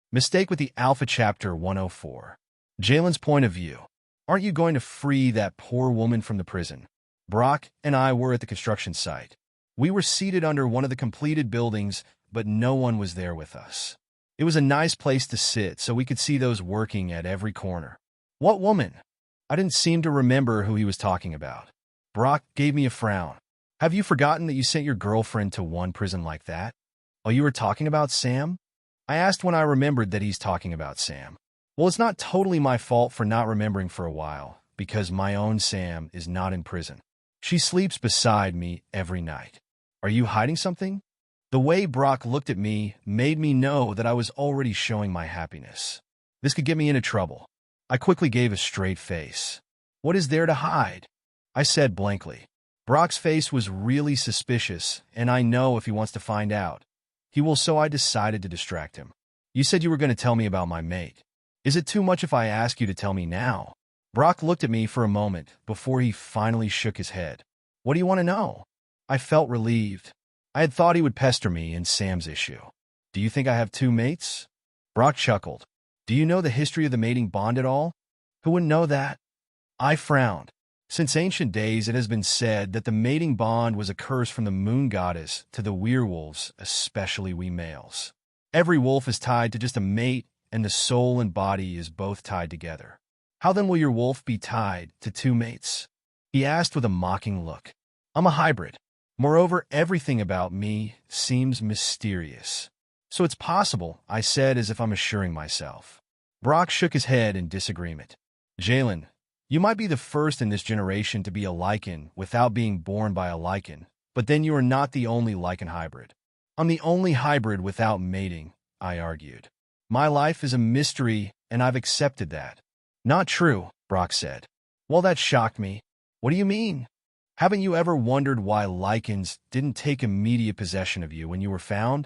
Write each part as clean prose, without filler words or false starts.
Mistake with the Alpha Chapter 104. Jalen's point of view. Aren't you going to free that poor woman from the prison? Brock and I were at the construction site. We were seated under one of the completed buildings, but no one was there with us. It was a nice place to sit, so we could see those working at every corner. What woman? I didn't seem to remember who he was talking about. Brock gave me a frown. Have you forgotten that you sent your girlfriend to one prison like that? Oh, you were talking about Sam? I asked when I remembered that he's talking about Sam. Well, it's not totally my fault for not remembering for a while, because my own Sam is not in prison. She sleeps beside me every night. Are you hiding something? The way Brock looked at me made me know that I was already showing my happiness. This could get me into trouble. I quickly gave a straight face. What is there to hide? I said blankly. Brock's face was really suspicious, and I know if he wants to find out, he will, so I decided to distract him. You said you were going to tell me about my mate. Is it too much if I ask you to tell me now? Brock looked at me for a moment before he finally shook his head. What do you want to know? I felt relieved. I had thought he would pester me in Sam's issue. Do you think I have two mates? Brock chuckled. Do you know the history of the mating bond at all? Who wouldn't know that? I frowned. Since ancient days, it has been said that the mating bond was a curse from the moon goddess to the werewolves, especially we males. Every wolf is tied to just a mate, and the soul and body is both tied together. How then will your wolf be tied to two mates? He asked with a mocking look. I'm a hybrid. Moreover, everything about me seems mysterious. So it's possible, I said as if I'm assuring myself. Brock shook his head in disagreement. Jalen, you might be the first in this generation to be a lichen without being born by a lichen, but then you are not the only lichen hybrid. I'm the only hybrid without mating, I argued. My life is a mystery, and I've accepted that. Not true, Brock said. Well, that shocked me. What do you mean? Haven't you ever wondered why lichens didn't take immediate possession of you when you were found?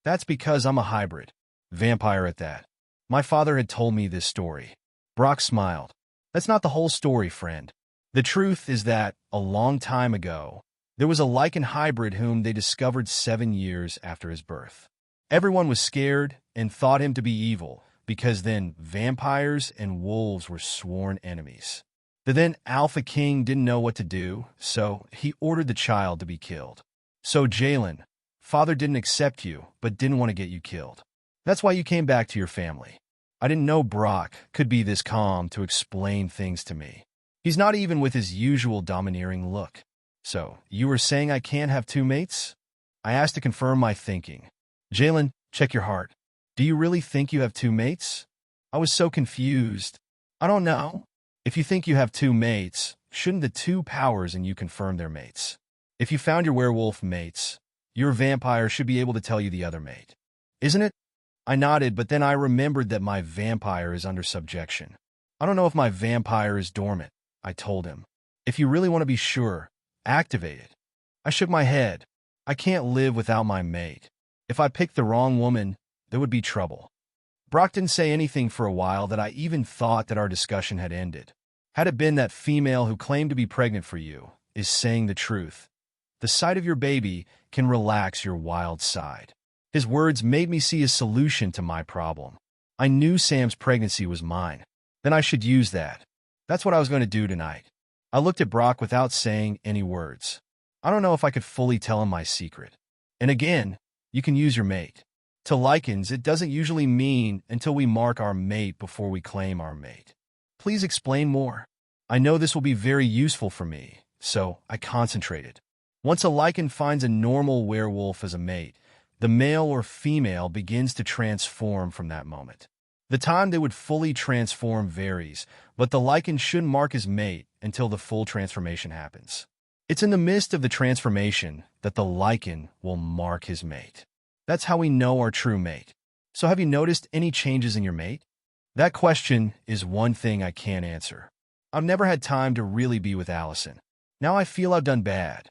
That's because I'm a hybrid. Vampire at that. My father had told me this story. Brock smiled. That's not the whole story, friend. The truth is that, a long time ago, there was a lichen hybrid whom they discovered 7 years after his birth. Everyone was scared and thought him to be evil, because then vampires and wolves were sworn enemies. The then Alpha King didn't know what to do, so he ordered the child to be killed. So Jalen, father didn't accept you, but didn't want to get you killed. That's why you came back to your family. I didn't know Brock could be this calm to explain things to me. He's not even with his usual domineering look. So, you were saying I can't have two mates? I asked to confirm my thinking. Jalen, check your heart. Do you really think you have two mates? I was so confused. I don't know. If you think you have two mates, shouldn't the two powers in you confirm their mates? If you found your werewolf mates, your vampire should be able to tell you the other mate. Isn't it? I nodded, but then I remembered that my vampire is under subjection. I don't know if my vampire is dormant, I told him. If you really want to be sure, activate it. I shook my head. I can't live without my mate. If I picked the wrong woman, there would be trouble. Brock didn't say anything for a while that I even thought that our discussion had ended. Had it been that female who claimed to be pregnant for you is saying the truth, the sight of your baby can relax your wild side. His words made me see a solution to my problem. I knew Sam's pregnancy was mine. Then I should use that. That's what I was going to do tonight. I looked at Brock without saying any words. I don't know if I could fully tell him my secret. And again, you can use your mate. To lichens, it doesn't usually mean until we mark our mate before we claim our mate. Please explain more. I know this will be very useful for me, so I concentrated. Once a lichen finds a normal werewolf as a mate, the male or female begins to transform from that moment. The time they would fully transform varies, but the lichen shouldn't mark his mate until the full transformation happens. It's in the midst of the transformation that the lichen will mark his mate. That's how we know our true mate. So have you noticed any changes in your mate? That question is one thing I can't answer. I've never had time to really be with Allison. Now I feel I've done bad.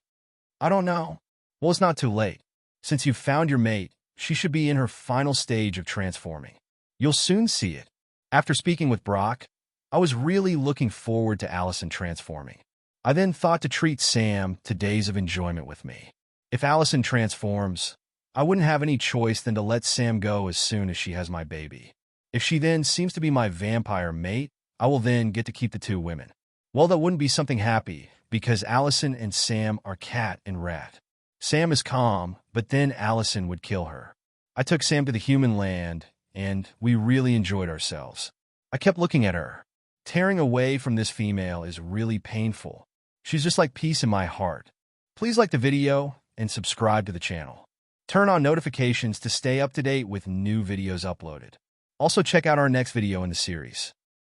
I don't know. Well, it's not too late. Since you've found your mate, she should be in her final stage of transforming. You'll soon see it. After speaking with Brock, I was really looking forward to Allison transforming. I then thought to treat Sam to days of enjoyment with me. If Allison transforms, I wouldn't have any choice than to let Sam go as soon as she has my baby. If she then seems to be my vampire mate, I will then get to keep the two women. Well, that wouldn't be something happy, because Allison and Sam are cat and rat. Sam is calm, but then Allison would kill her. I took Sam to the human land, and we really enjoyed ourselves. I kept looking at her. Tearing away from this female is really painful. She's just like peace in my heart. Please like the video and subscribe to the channel. Turn on notifications to stay up to date with new videos uploaded. Also check out our next video in the series.